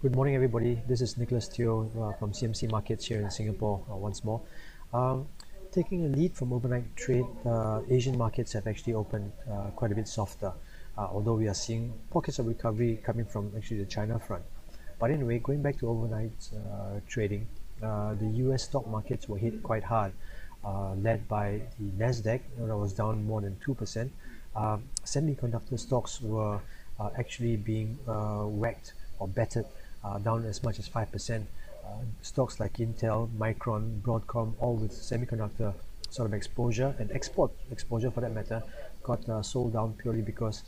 Good morning, everybody. This is Nicholas Teo from CMC Markets here in Singapore once more. Taking a lead from overnight trade, Asian markets have actually opened quite a bit softer, although we are seeing pockets of recovery coming from actually the China front. But anyway, going back to overnight trading, the US stock markets were hit quite hard, led by the Nasdaq, that was down more than 2%. Semiconductor stocks were actually being whacked or battered down as much as 5%. Stocks like Intel, Micron, Broadcom, all with semiconductor sort of exposure and export exposure for that matter, got sold down purely because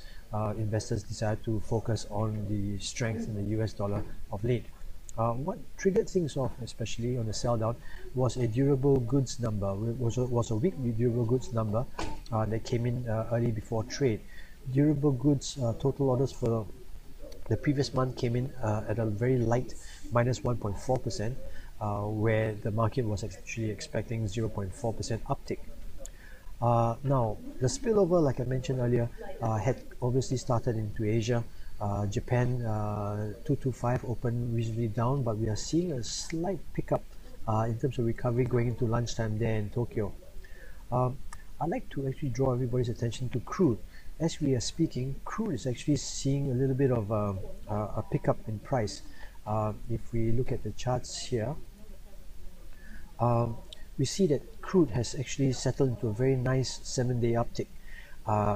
investors decided to focus on the strength in the US dollar of late. What triggered things off, especially on the sell down, was a durable goods number. Was a weak durable goods number that came in early before trade. Durable goods total orders for the previous month came in at a very light minus 1.4%, where the market was actually expecting 0.4% uptick. Now, the spillover, like I mentioned earlier, had obviously started into Asia. Japan 225 opened reasonably down, but we are seeing a slight pickup in terms of recovery going into lunchtime there in Tokyo. I'd like to actually draw everybody's attention to crude. As we are speaking, crude is actually seeing a little bit of a pickup in price. If we look at the charts here, we see that crude has actually settled into a very nice 7-day uptick.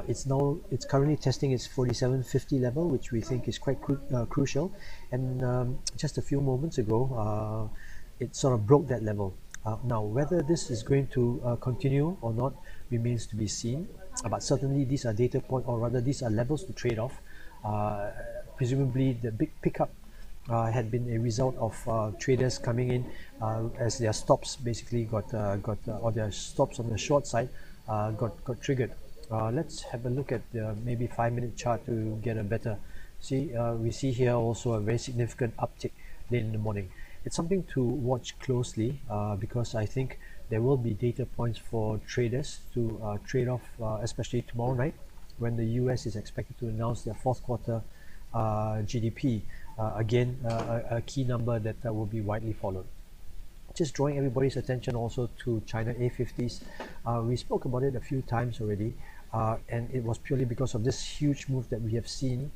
It's currently testing its 47.50 level, which we think is quite crucial. And just a few moments ago, it sort of broke that level. Now, whether this is going to continue or not remains to be seen. But certainly, these are data points, or rather, these are levels to trade off. Presumably, the big pickup had been a result of traders coming in as their stops basically or their stops on the short side got triggered. Let's have a look at the maybe 5-minute chart to get a better see. We see here also a very significant uptick late in the morning. It's something to watch closely because I think there will be data points for traders to trade off, especially tomorrow night when the US is expected to announce their fourth quarter GDP. Again, a key number that will be widely followed. Just drawing everybody's attention also to China A50s. We spoke about it a few times already, and it was purely because of this huge move that we have seen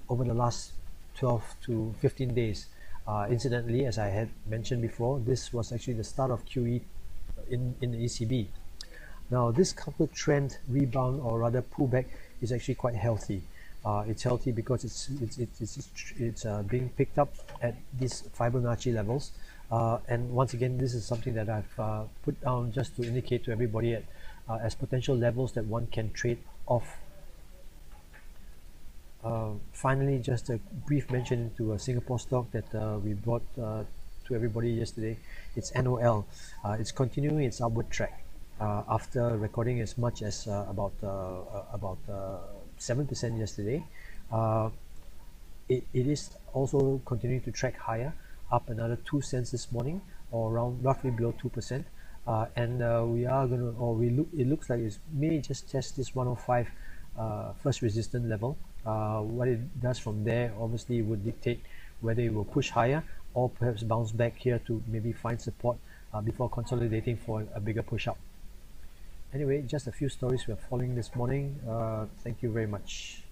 over the last 12 to 15 days. Incidentally, as I had mentioned before, this was actually the start of QE in the ECB. Now, this counter trend rebound, or rather pullback, is actually quite healthy. It's healthy because it's being picked up at these Fibonacci levels. And once again, this is something that I've put down just to indicate to everybody as potential levels that one can trade off. Finally, just a brief mention to a Singapore stock that we brought to everybody yesterday. It's NOL. It's continuing its upward track after recording as much as about 7% yesterday. It is also continuing to track higher, up another 2 cents this morning, or around roughly below 2%. And we are going to, it looks like it may just test this 105 first resistance level. What it does from there obviously would dictate whether it will push higher or perhaps bounce back here to maybe find support before consolidating for a bigger push up. Anyway, just a few stories we are following this morning. Thank you very much.